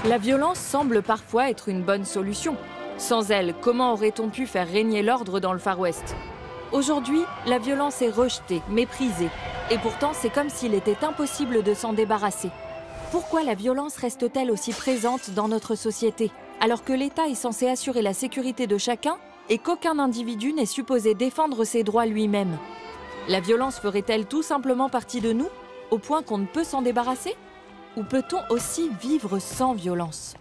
La violence semble parfois être une bonne solution. Sans elle, comment aurait-on pu faire régner l'ordre dans le Far West? Aujourd'hui, la violence est rejetée, méprisée. Et pourtant, c'est comme s'il était impossible de s'en débarrasser. Pourquoi la violence reste-t-elle aussi présente dans notre société, alors que l'État est censé assurer la sécurité de chacun et qu'aucun individu n'est supposé défendre ses droits lui-même? La violence ferait-elle tout simplement partie de nous, au point qu'on ne peut s'en débarrasser? Ou peut-on aussi vivre sans violence?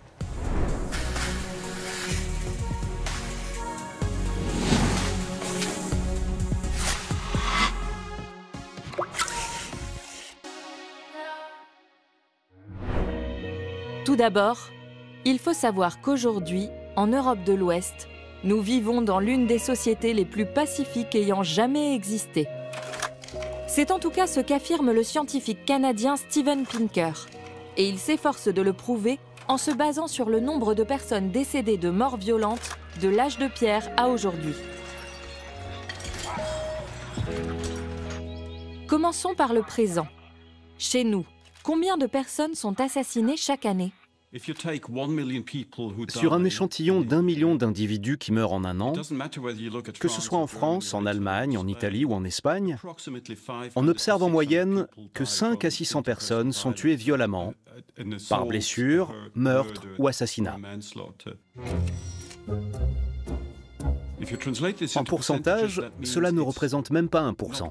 Tout d'abord, il faut savoir qu'aujourd'hui, en Europe de l'Ouest, nous vivons dans l'une des sociétés les plus pacifiques ayant jamais existé. C'est en tout cas ce qu'affirme le scientifique canadien Steven Pinker. Et il s'efforce de le prouver en se basant sur le nombre de personnes décédées de morts violentes de l'âge de pierre à aujourd'hui. Commençons par le présent. Chez nous, combien de personnes sont assassinées chaque année? Sur un échantillon d'1 million d'individus qui meurent en un an, que ce soit en France, en Allemagne, en Italie ou en Espagne, on observe en moyenne que 5 à 600 personnes sont tuées violemment, par blessure, meurtre ou assassinat. En pourcentage, cela ne représente même pas 1%.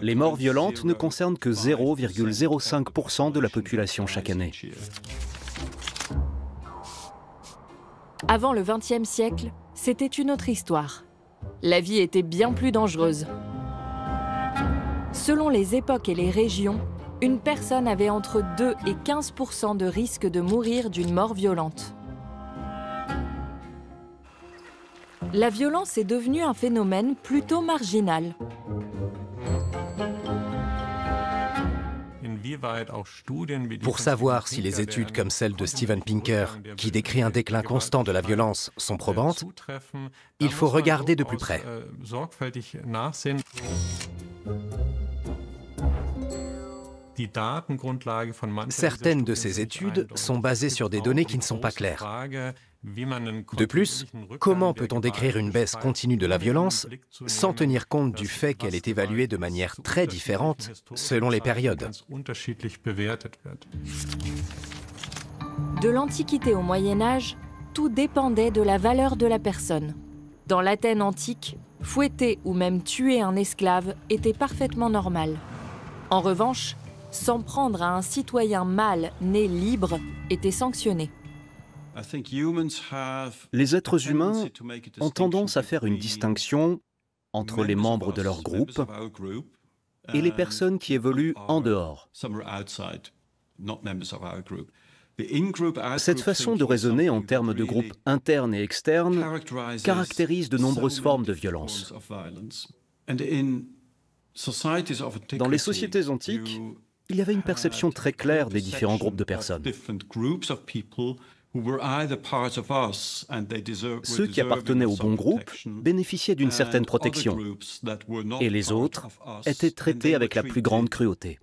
Les morts violentes ne concernent que 0,05% de la population chaque année. Avant le XXe siècle, c'était une autre histoire. La vie était bien plus dangereuse. Selon les époques et les régions, une personne avait entre 2 et 15% de risque de mourir d'une mort violente. La violence est devenue un phénomène plutôt marginal. Pour savoir si les études comme celle de Steven Pinker, qui décrit un déclin constant de la violence, sont probantes, il faut regarder de plus près. Certaines de ces études sont basées sur des données qui ne sont pas claires. De plus, comment peut-on décrire une baisse continue de la violence sans tenir compte du fait qu'elle est évaluée de manière très différente selon les périodes? De l'Antiquité au Moyen Âge, tout dépendait de la valeur de la personne. Dans l'Athènes antique, fouetter ou même tuer un esclave était parfaitement normal. En revanche, s'en prendre à un citoyen mâle né libre était sanctionné. Les êtres humains ont tendance à faire une distinction entre les membres de leur groupe et les personnes qui évoluent en dehors. Cette façon de raisonner en termes de groupes internes et externes caractérise de nombreuses formes de violence. Dans les sociétés antiques, il y avait une perception très claire des différents groupes de personnes. Ceux qui appartenaient au bon groupe bénéficiaient d'une certaine protection, et les autres étaient traités avec la plus grande cruauté.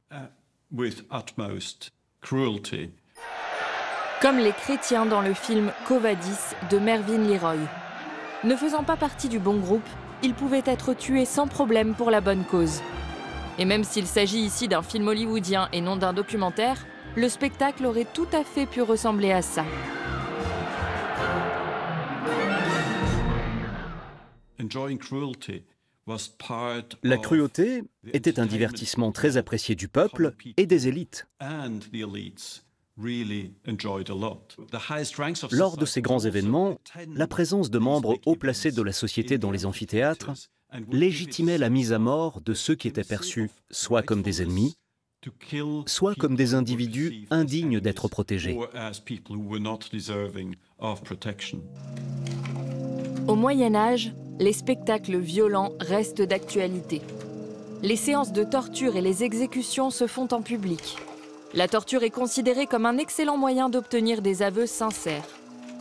Comme les chrétiens dans le film Quo Vadis de Mervyn LeRoy. Ne faisant pas partie du bon groupe, ils pouvaient être tués sans problème pour la bonne cause. Et même s'il s'agit ici d'un film hollywoodien et non d'un documentaire, le spectacle aurait tout à fait pu ressembler à ça. La cruauté était un divertissement très apprécié du peuple et des élites. Lors de ces grands événements, la présence de membres haut placés de la société dans les amphithéâtres légitimait la mise à mort de ceux qui étaient perçus soit comme des ennemis, soit comme des individus indignes d'être protégés. Au Moyen Âge, les spectacles violents restent d'actualité. Les séances de torture et les exécutions se font en public. La torture est considérée comme un excellent moyen d'obtenir des aveux sincères.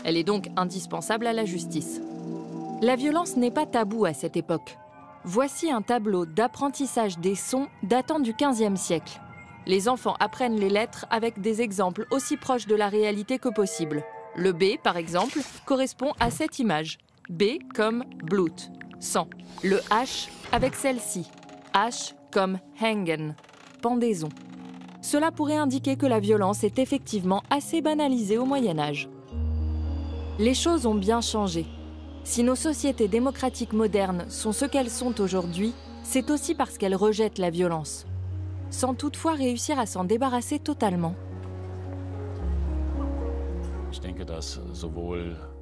Elle est donc indispensable à la justice. La violence n'est pas taboue à cette époque. Voici un tableau d'apprentissage des sons datant du XVe siècle. Les enfants apprennent les lettres avec des exemples aussi proches de la réalité que possible. Le B, par exemple, correspond à cette image. B comme Blut, sang. Le H avec celle-ci. H comme hängen, pendaison. Cela pourrait indiquer que la violence est effectivement assez banalisée au Moyen-Âge. Les choses ont bien changé. Si nos sociétés démocratiques modernes sont ce qu'elles sont aujourd'hui, c'est aussi parce qu'elles rejettent la violence, sans toutefois réussir à s'en débarrasser totalement.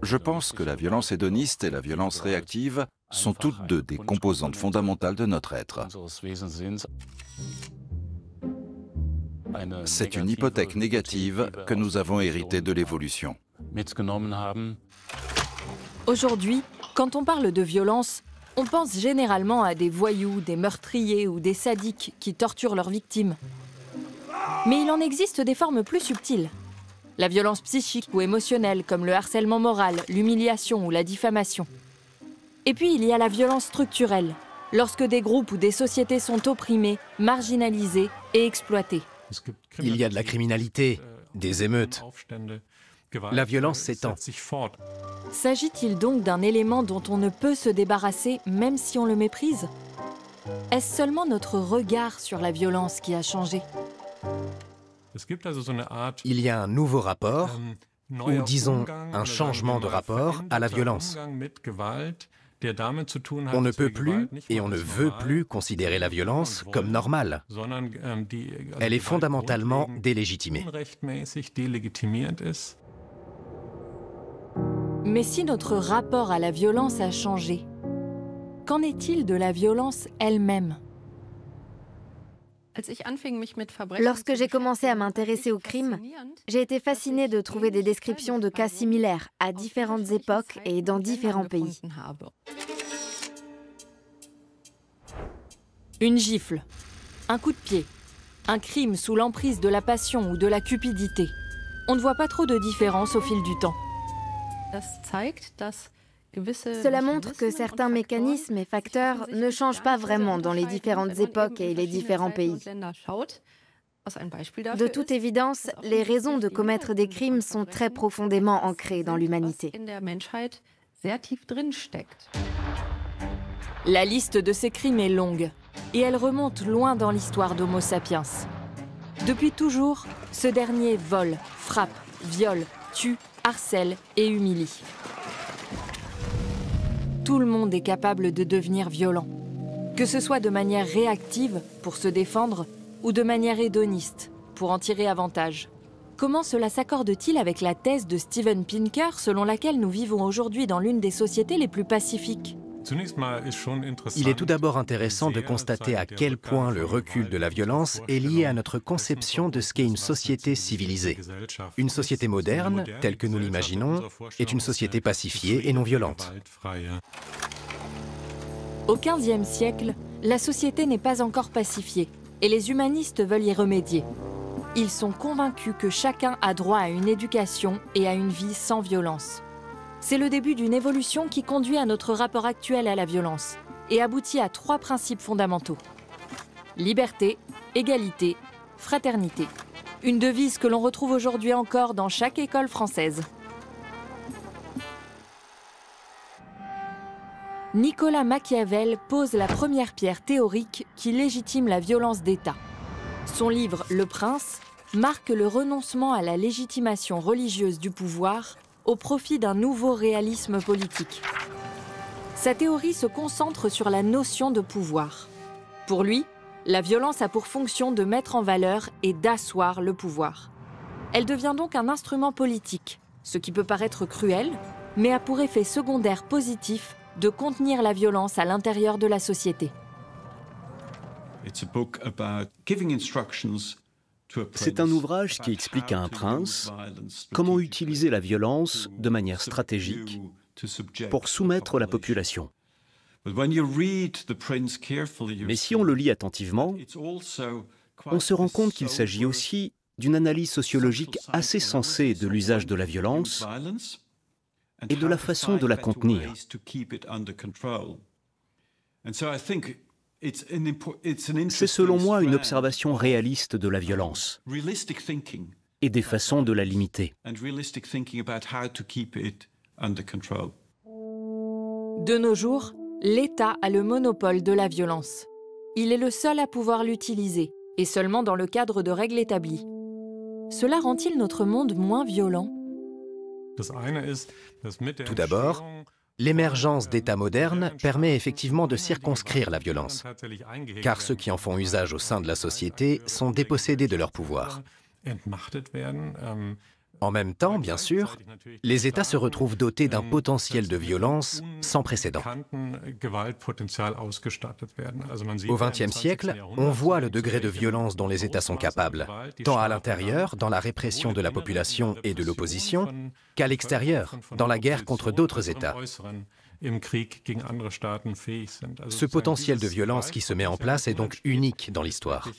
Je pense que la violence hédoniste et la violence réactive sont toutes deux des composantes fondamentales de notre être. C'est une hypothèque négative que nous avons héritée de l'évolution. Aujourd'hui, quand on parle de violence, on pense généralement à des voyous, des meurtriers ou des sadiques qui torturent leurs victimes. Mais il en existe des formes plus subtiles. La violence psychique ou émotionnelle, comme le harcèlement moral, l'humiliation ou la diffamation. Et puis il y a la violence structurelle, lorsque des groupes ou des sociétés sont opprimés, marginalisés et exploités. Il y a de la criminalité, des émeutes. La violence s'étend. S'agit-il donc d'un élément dont on ne peut se débarrasser même si on le méprise? Est-ce seulement notre regard sur la violence qui a changé? Il y a un nouveau rapport, ou disons un changement de rapport à la violence. On ne peut plus et on ne veut plus considérer la violence comme normale. Elle est fondamentalement délégitimée. Mais si notre rapport à la violence a changé, qu'en est-il de la violence elle-même? Lorsque j'ai commencé à m'intéresser au crime, j'ai été fascinée de trouver des descriptions de cas similaires à différentes époques et dans différents pays. Une gifle, un coup de pied, un crime sous l'emprise de la passion ou de la cupidité. On ne voit pas trop de différence au fil du temps. Cela montre que certains mécanismes et facteurs ne changent pas vraiment dans les différentes époques et les différents pays. De toute évidence, les raisons de commettre des crimes sont très profondément ancrées dans l'humanité. La liste de ces crimes est longue, et elle remonte loin dans l'histoire d'Homo sapiens. Depuis toujours, ce dernier vole, frappe, viole, tue, harcèle et humilie. Tout le monde est capable de devenir violent, que ce soit de manière réactive, pour se défendre, ou de manière hédoniste, pour en tirer avantage. Comment cela s'accorde-t-il avec la thèse de Steven Pinker, selon laquelle nous vivons aujourd'hui dans l'une des sociétés les plus pacifiques? Il est tout d'abord intéressant de constater à quel point le recul de la violence est lié à notre conception de ce qu'est une société civilisée. Une société moderne, telle que nous l'imaginons, est une société pacifiée et non violente. Au XVe siècle, la société n'est pas encore pacifiée et les humanistes veulent y remédier. Ils sont convaincus que chacun a droit à une éducation et à une vie sans violence. C'est le début d'une évolution qui conduit à notre rapport actuel à la violence et aboutit à 3 principes fondamentaux. Liberté, égalité, fraternité. Une devise que l'on retrouve aujourd'hui encore dans chaque école française. Nicolas Machiavel pose la première pierre théorique qui légitime la violence d'État. Son livre « Le Prince » marque le renoncement à la légitimation religieuse du pouvoir au profit d'un nouveau réalisme politique. Sa théorie se concentre sur la notion de pouvoir. Pour lui, la violence a pour fonction de mettre en valeur et d'asseoir le pouvoir. Elle devient donc un instrument politique, ce qui peut paraître cruel, mais a pour effet secondaire positif de contenir la violence à l'intérieur de la société. C'est un ouvrage qui explique à un prince comment utiliser la violence de manière stratégique pour soumettre la population. Mais si on le lit attentivement, on se rend compte qu'il s'agit aussi d'une analyse sociologique assez sensée de l'usage de la violence et de la façon de la contenir. C'est selon moi une observation réaliste de la violence et des façons de la limiter. De nos jours, l'État a le monopole de la violence. Il est le seul à pouvoir l'utiliser, et seulement dans le cadre de règles établies. Cela rend-il notre monde moins violent ? Tout d'abord, l'émergence d'États modernes permet effectivement de circonscrire la violence, car ceux qui en font usage au sein de la société sont dépossédés de leur pouvoir. En même temps, bien sûr, les États se retrouvent dotés d'un potentiel de violence sans précédent. Au XXe siècle, on voit le degré de violence dont les États sont capables, tant à l'intérieur, dans la répression de la population et de l'opposition, qu'à l'extérieur, dans la guerre contre d'autres États. Ce potentiel de violence qui se met en place est donc unique dans l'histoire.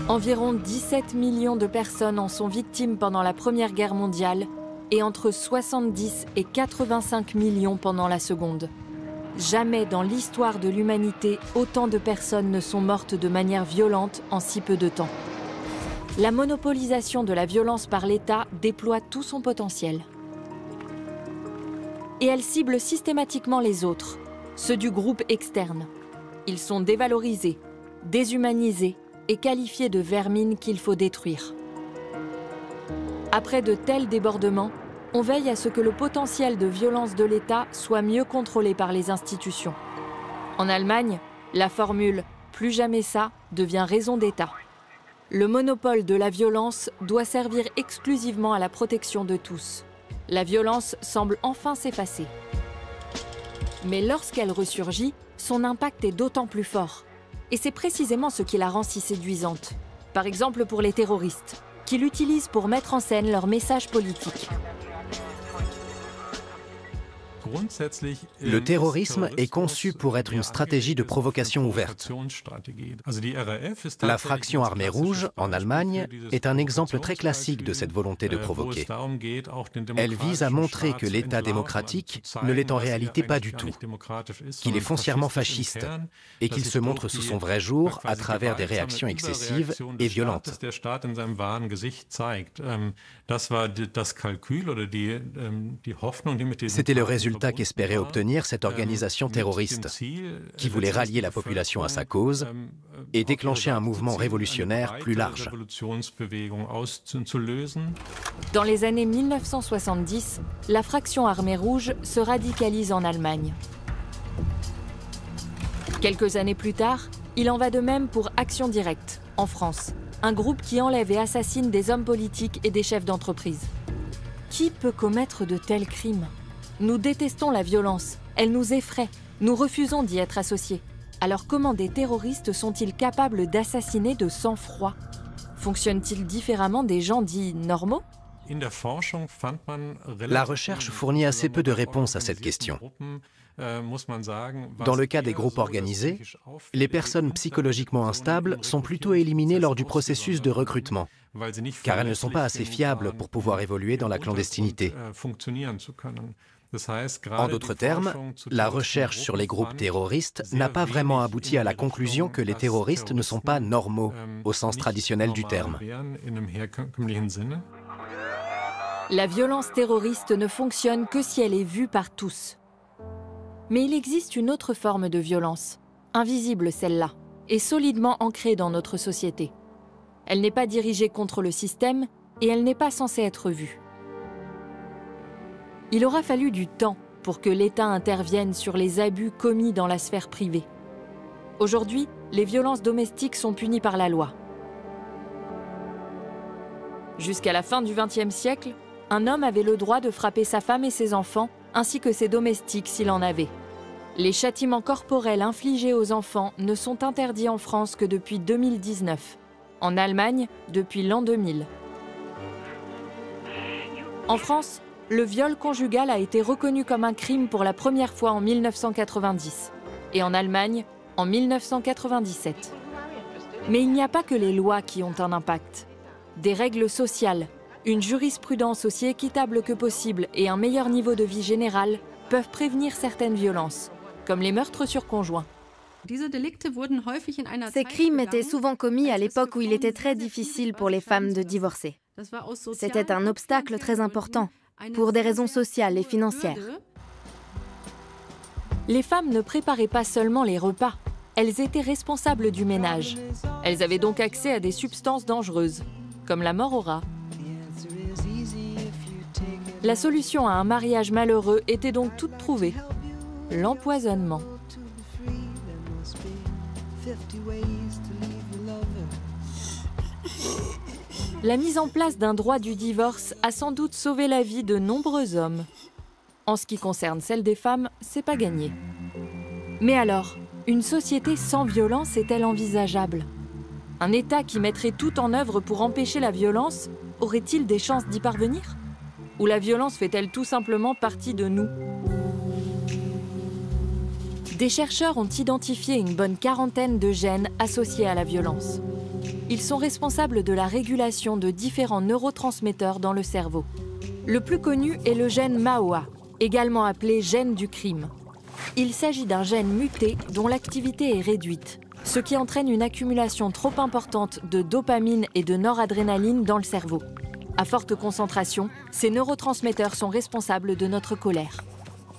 Environ 17 millions de personnes en sont victimes pendant la Première Guerre mondiale et entre 70 et 85 millions pendant la Seconde. Jamais dans l'histoire de l'humanité, autant de personnes ne sont mortes de manière violente en si peu de temps. La monopolisation de la violence par l'État déploie tout son potentiel. Et elle cible systématiquement les autres, ceux du groupe externe. Ils sont dévalorisés, déshumanisés et qualifiés de vermine qu'il faut détruire. Après de tels débordements, on veille à ce que le potentiel de violence de l'État soit mieux contrôlé par les institutions. En Allemagne, la formule « plus jamais ça » devient raison d'État. Le monopole de la violence doit servir exclusivement à la protection de tous. La violence semble enfin s'effacer. Mais lorsqu'elle ressurgit, son impact est d'autant plus fort. Et c'est précisément ce qui la rend si séduisante. Par exemple pour les terroristes, qui l'utilisent pour mettre en scène leur message politique. Le terrorisme est conçu pour être une stratégie de provocation ouverte. La fraction armée rouge, en Allemagne, est un exemple très classique de cette volonté de provoquer. Elle vise à montrer que l'État démocratique ne l'est en réalité pas du tout, qu'il est foncièrement fasciste et qu'il se montre sous son vrai jour à travers des réactions excessives et violentes. C'était le résultat qu'espérait obtenir cette organisation terroriste, qui voulait rallier la population à sa cause et déclencher un mouvement révolutionnaire plus large. Dans les années 1970, la fraction armée rouge se radicalise en Allemagne. Quelques années plus tard, il en va de même pour Action Directe, en France, un groupe qui enlève et assassine des hommes politiques et des chefs d'entreprise. Qui peut commettre de tels crimes ? Nous détestons la violence, elle nous effraie, nous refusons d'y être associés. Alors comment des terroristes sont-ils capables d'assassiner de sang-froid ? Fonctionnent-ils différemment des gens dits normaux ? La recherche fournit assez peu de réponses à cette question. Dans le cas des groupes organisés, les personnes psychologiquement instables sont plutôt éliminées lors du processus de recrutement, car elles ne sont pas assez fiables pour pouvoir évoluer dans la clandestinité. En d'autres termes, la recherche sur les groupes terroristes n'a pas vraiment abouti à la conclusion que les terroristes ne sont pas normaux, au sens traditionnel du terme. La violence terroriste ne fonctionne que si elle est vue par tous. Mais il existe une autre forme de violence, invisible celle-là, et solidement ancrée dans notre société. Elle n'est pas dirigée contre le système et elle n'est pas censée être vue. Il aura fallu du temps pour que l'État intervienne sur les abus commis dans la sphère privée. Aujourd'hui, les violences domestiques sont punies par la loi. Jusqu'à la fin du XXe siècle, un homme avait le droit de frapper sa femme et ses enfants, ainsi que ses domestiques s'il en avait. Les châtiments corporels infligés aux enfants ne sont interdits en France que depuis 2019. En Allemagne, depuis l'an 2000. En France, le viol conjugal a été reconnu comme un crime pour la première fois en 1990 et en Allemagne en 1997. Mais il n'y a pas que les lois qui ont un impact. Des règles sociales, une jurisprudence aussi équitable que possible et un meilleur niveau de vie général peuvent prévenir certaines violences. comme les meurtres sur conjoint. Ces crimes étaient souvent commis à l'époque où il était très difficile pour les femmes de divorcer. C'était un obstacle très important, pour des raisons sociales et financières. Les femmes ne préparaient pas seulement les repas, elles étaient responsables du ménage. Elles avaient donc accès à des substances dangereuses, comme la mort au rat. La solution à un mariage malheureux était donc toute trouvée, l'empoisonnement. La mise en place d'un droit du divorce a sans doute sauvé la vie de nombreux hommes. En ce qui concerne celle des femmes, c'est pas gagné. Mais alors, une société sans violence est-elle envisageable? Un État qui mettrait tout en œuvre pour empêcher la violence aurait-il des chances d'y parvenir? Ou la violence fait-elle tout simplement partie de nous? Des chercheurs ont identifié une bonne quarantaine de gènes associés à la violence. Ils sont responsables de la régulation de différents neurotransmetteurs dans le cerveau. Le plus connu est le gène MAOA, également appelé gène du crime. Il s'agit d'un gène muté dont l'activité est réduite, ce qui entraîne une accumulation trop importante de dopamine et de noradrénaline dans le cerveau. À forte concentration, ces neurotransmetteurs sont responsables de notre colère.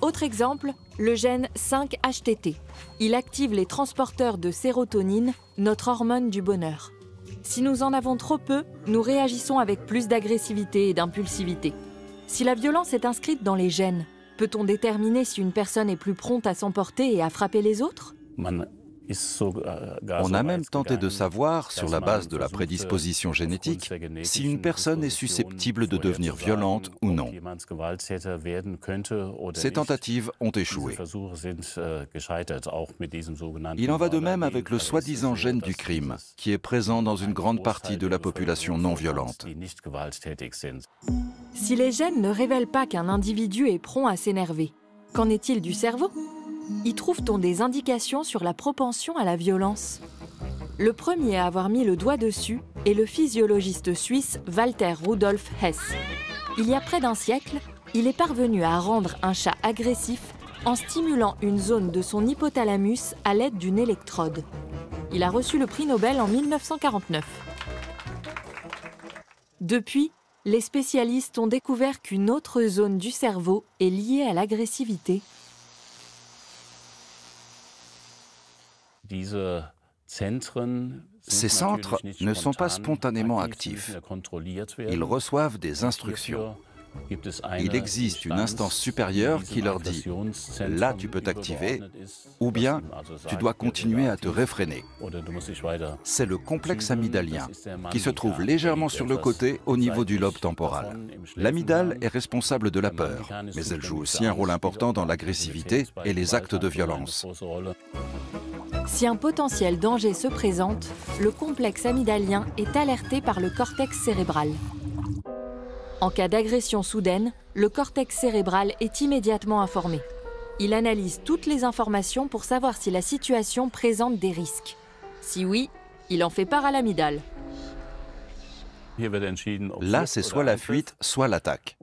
Autre exemple, le gène 5-HTT. Il active les transporteurs de sérotonine, notre hormone du bonheur. Si nous en avons trop peu, nous réagissons avec plus d'agressivité et d'impulsivité. Si la violence est inscrite dans les gènes, peut-on déterminer si une personne est plus prompte à s'emporter et à frapper les autres? On a même tenté de savoir, sur la base de la prédisposition génétique, si une personne est susceptible de devenir violente ou non. Ces tentatives ont échoué. Il en va de même avec le soi-disant gène du crime, qui est présent dans une grande partie de la population non violente. Si les gènes ne révèlent pas qu'un individu est prompt à s'énerver, qu'en est-il du cerveau? Y trouve-t-on des indications sur la propension à la violence? Le premier à avoir mis le doigt dessus est le physiologiste suisse Walter Rudolf Hess. Il y a près d'un siècle, il est parvenu à rendre un chat agressif en stimulant une zone de son hypothalamus à l'aide d'une électrode. Il a reçu le prix Nobel en 1949. Depuis, les spécialistes ont découvert qu'une autre zone du cerveau est liée à l'agressivité. Ces centres ne sont pas spontanément actifs. Ils reçoivent des instructions. Il existe une instance supérieure qui leur dit « là tu peux t'activer » ou bien « tu dois continuer à te réfréner ». C'est le complexe amygdalien qui se trouve légèrement sur le côté au niveau du lobe temporal. L'amygdale est responsable de la peur, mais elle joue aussi un rôle important dans l'agressivité et les actes de violence. Si un potentiel danger se présente, le complexe amygdalien est alerté par le cortex cérébral. En cas d'agression soudaine, le cortex cérébral est immédiatement informé. Il analyse toutes les informations pour savoir si la situation présente des risques. Si oui, il en fait part à l'amygdale. Là, c'est soit la fuite, soit l'attaque.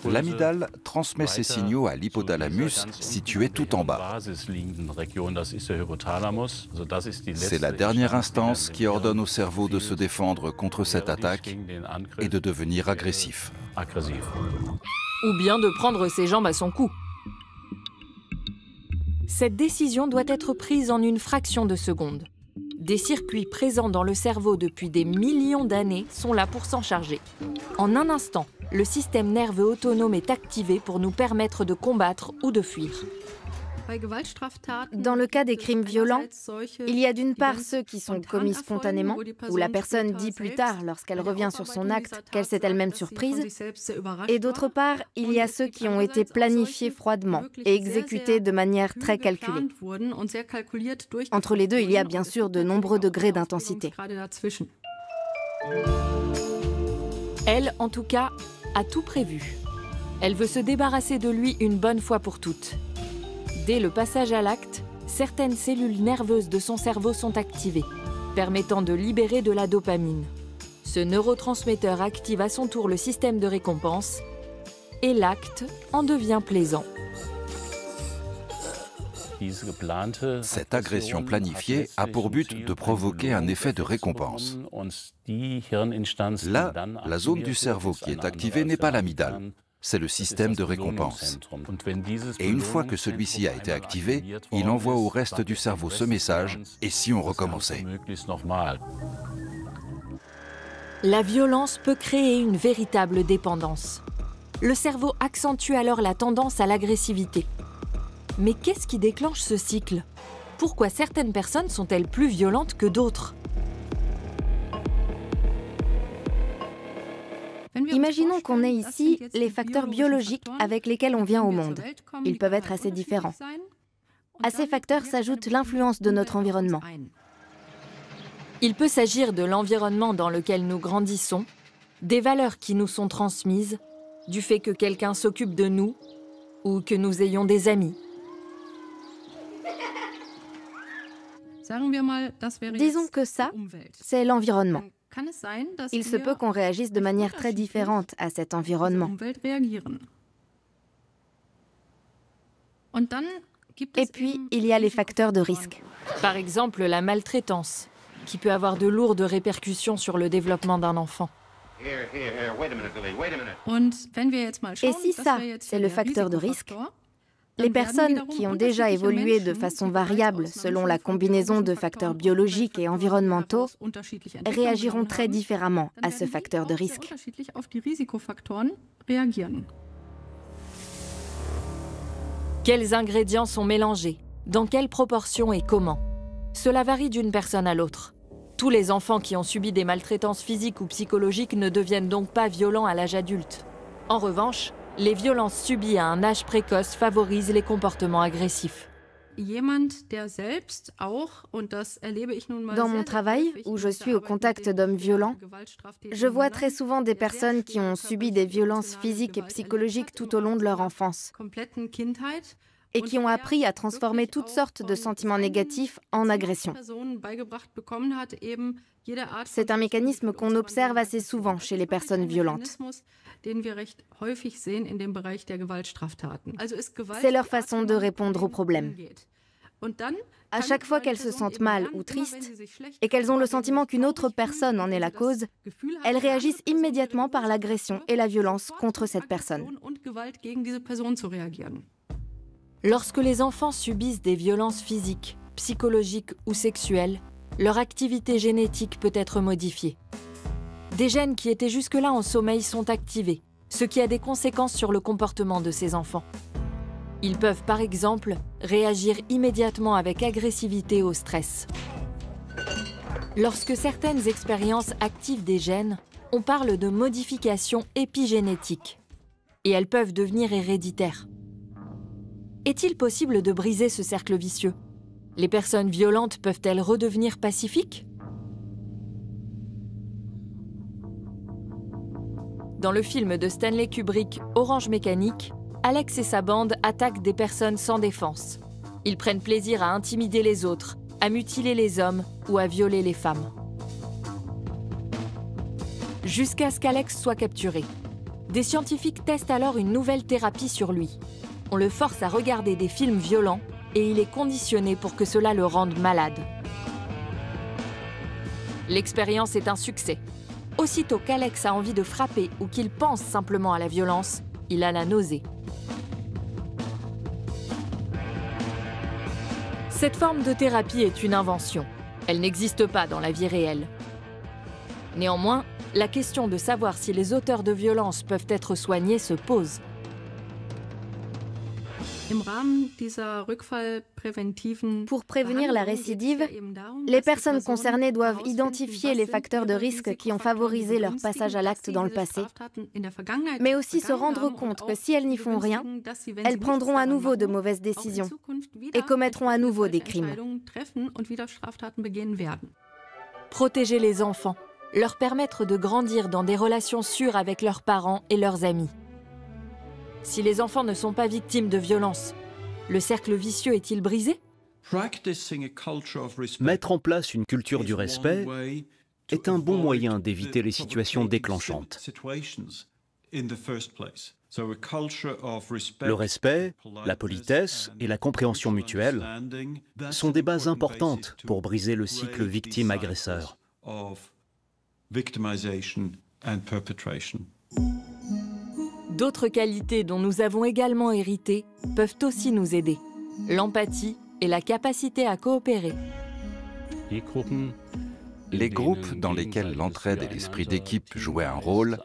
L'amygdale transmet ses signaux à l'hypothalamus, situé tout en bas. C'est la dernière instance qui ordonne au cerveau de se défendre contre cette attaque et de devenir agressif. Ou bien de prendre ses jambes à son cou. Cette décision doit être prise en une fraction de seconde. Des circuits présents dans le cerveau depuis des millions d'années sont là pour s'en charger. En un instant, le système nerveux autonome est activé pour nous permettre de combattre ou de fuir. Dans le cas des crimes violents, il y a d'une part ceux qui sont commis spontanément, où la personne dit plus tard, lorsqu'elle revient sur son acte, qu'elle s'est elle-même surprise, et d'autre part, il y a ceux qui ont été planifiés froidement et exécutés de manière très calculée. Entre les deux, il y a bien sûr de nombreux degrés d'intensité. Elle, en tout cas, a tout prévu. Elle veut se débarrasser de lui une bonne fois pour toutes. Dès le passage à l'acte, certaines cellules nerveuses de son cerveau sont activées, permettant de libérer de la dopamine. Ce neurotransmetteur active à son tour le système de récompense et l'acte en devient plaisant. Cette agression planifiée a pour but de provoquer un effet de récompense. Là, la zone du cerveau qui est activée n'est pas l'amygdale, c'est le système de récompense. Et une fois que celui-ci a été activé, il envoie au reste du cerveau ce message « et si on recommençait ?» La violence peut créer une véritable dépendance. Le cerveau accentue alors la tendance à l'agressivité. Mais qu'est-ce qui déclenche ce cycle? Pourquoi certaines personnes sont-elles plus violentes que d'autres? Imaginons qu'on ait ici les facteurs biologiques avec lesquels on vient au monde. Ils peuvent être assez différents. À ces facteurs s'ajoute l'influence de notre environnement. Il peut s'agir de l'environnement dans lequel nous grandissons, des valeurs qui nous sont transmises, du fait que quelqu'un s'occupe de nous ou que nous ayons des amis. Disons que ça, c'est l'environnement. Il se peut qu'on réagisse de manière très différente à cet environnement. Et puis, il y a les facteurs de risque. Par exemple, la maltraitance, qui peut avoir de lourdes répercussions sur le développement d'un enfant. Et si ça, c'est le facteur de risque, les personnes qui ont déjà évolué de façon variable selon la combinaison de facteurs biologiques et environnementaux réagiront très différemment à ce facteur de risque. Quels ingrédients sont mélangés? Dans quelles proportions et comment? Cela varie d'une personne à l'autre. Tous les enfants qui ont subi des maltraitances physiques ou psychologiques ne deviennent donc pas violents à l'âge adulte. En revanche, les violences subies à un âge précoce favorisent les comportements agressifs. Dans mon travail, où je suis au contact d'hommes violents, je vois très souvent des personnes qui ont subi des violences physiques et psychologiques tout au long de leur enfance et qui ont appris à transformer toutes sortes de sentiments négatifs en agressions. C'est un mécanisme qu'on observe assez souvent chez les personnes violentes. C'est leur façon de répondre aux problèmes. À chaque fois qu'elles se sentent mal ou tristes et qu'elles ont le sentiment qu'une autre personne en est la cause, elles réagissent immédiatement par l'agression et la violence contre cette personne. Lorsque les enfants subissent des violences physiques, psychologiques ou sexuelles, leur activité génétique peut être modifiée. Des gènes qui étaient jusque-là en sommeil sont activés, ce qui a des conséquences sur le comportement de ces enfants. Ils peuvent par exemple réagir immédiatement avec agressivité au stress. Lorsque certaines expériences activent des gènes, on parle de modifications épigénétiques. Et elles peuvent devenir héréditaires. Est-il possible de briser ce cercle vicieux? Les personnes violentes peuvent-elles redevenir pacifiques? Dans le film de Stanley Kubrick, Orange Mécanique, Alex et sa bande attaquent des personnes sans défense. Ils prennent plaisir à intimider les autres, à mutiler les hommes ou à violer les femmes. Jusqu'à ce qu'Alex soit capturé. Des scientifiques testent alors une nouvelle thérapie sur lui. On le force à regarder des films violents et il est conditionné pour que cela le rende malade. L'expérience est un succès. Aussitôt qu'Alex a envie de frapper ou qu'il pense simplement à la violence, il a la nausée. Cette forme de thérapie est une invention. Elle n'existe pas dans la vie réelle. Néanmoins, la question de savoir si les auteurs de violences peuvent être soignés se pose. Pour prévenir la récidive, les personnes concernées doivent identifier les facteurs de risque qui ont favorisé leur passage à l'acte dans le passé, mais aussi se rendre compte que si elles n'y font rien, elles prendront à nouveau de mauvaises décisions et commettront à nouveau des crimes. Protéger les enfants, leur permettre de grandir dans des relations sûres avec leurs parents et leurs amis. Si les enfants ne sont pas victimes de violences, le cercle vicieux est-il brisé? Mettre en place une culture du respect est un bon moyen d'éviter les situations déclenchantes. Le respect, la politesse et la compréhension mutuelle sont des bases importantes pour briser le cycle victime-agresseur. D'autres qualités dont nous avons également hérité peuvent aussi nous aider. L'empathie et la capacité à coopérer. Les groupes dans lesquels l'entraide et l'esprit d'équipe jouaient un rôle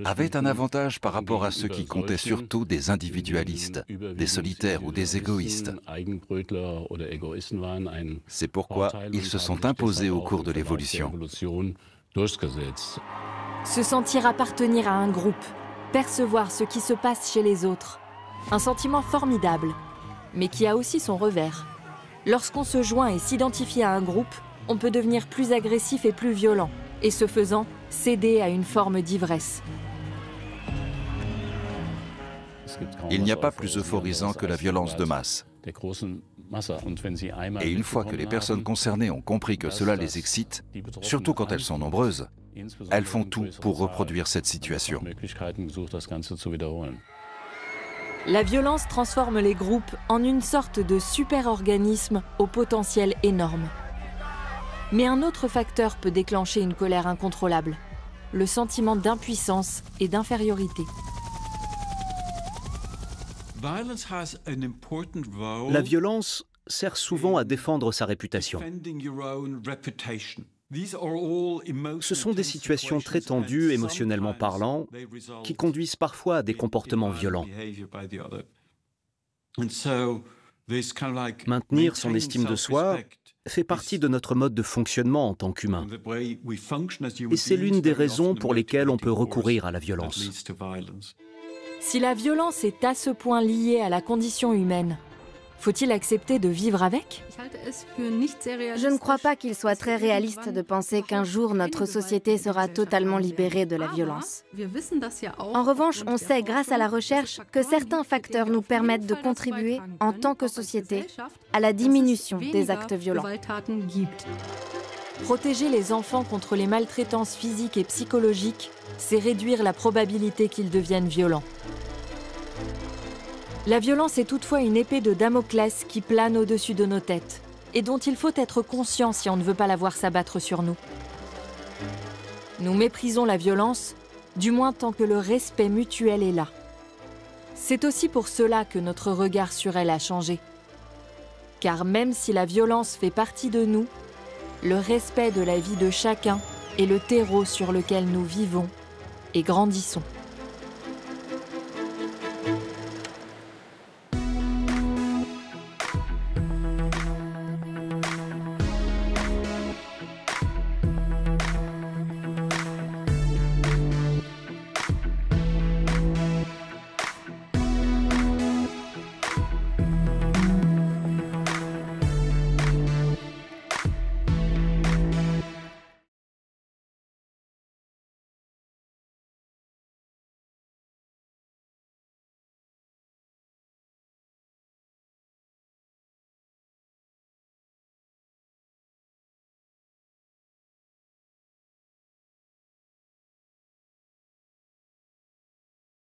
avaient un avantage par rapport à ceux qui comptaient surtout des individualistes, des solitaires ou des égoïstes. C'est pourquoi ils se sont imposés au cours de l'évolution. Se sentir appartenir à un groupe, percevoir ce qui se passe chez les autres. Un sentiment formidable, mais qui a aussi son revers. Lorsqu'on se joint et s'identifie à un groupe, on peut devenir plus agressif et plus violent, et ce faisant, céder à une forme d'ivresse. Il n'y a pas plus euphorisant que la violence de masse. Et une fois que les personnes concernées ont compris que cela les excite, surtout quand elles sont nombreuses, elles font tout pour reproduire cette situation. La violence transforme les groupes en une sorte de super-organisme au potentiel énorme. Mais un autre facteur peut déclencher une colère incontrôlable, le sentiment d'impuissance et d'infériorité. La violence sert souvent à défendre sa réputation. Ce sont des situations très tendues, émotionnellement parlant, qui conduisent parfois à des comportements violents. Maintenir son estime de soi fait partie de notre mode de fonctionnement en tant qu'humain. Et c'est l'une des raisons pour lesquelles on peut recourir à la violence. Si la violence est à ce point liée à la condition humaine, faut-il accepter de vivre avec? Je ne crois pas qu'il soit très réaliste de penser qu'un jour notre société sera totalement libérée de la violence. En revanche, on sait grâce à la recherche que certains facteurs nous permettent de contribuer, en tant que société, à la diminution des actes violents. Protéger les enfants contre les maltraitances physiques et psychologiques, c'est réduire la probabilité qu'ils deviennent violents. La violence est toutefois une épée de Damoclès qui plane au-dessus de nos têtes et dont il faut être conscient si on ne veut pas la voir s'abattre sur nous. Nous méprisons la violence, du moins tant que le respect mutuel est là. C'est aussi pour cela que notre regard sur elle a changé. Car même si la violence fait partie de nous, le respect de la vie de chacun est le terreau sur lequel nous vivons et grandissons.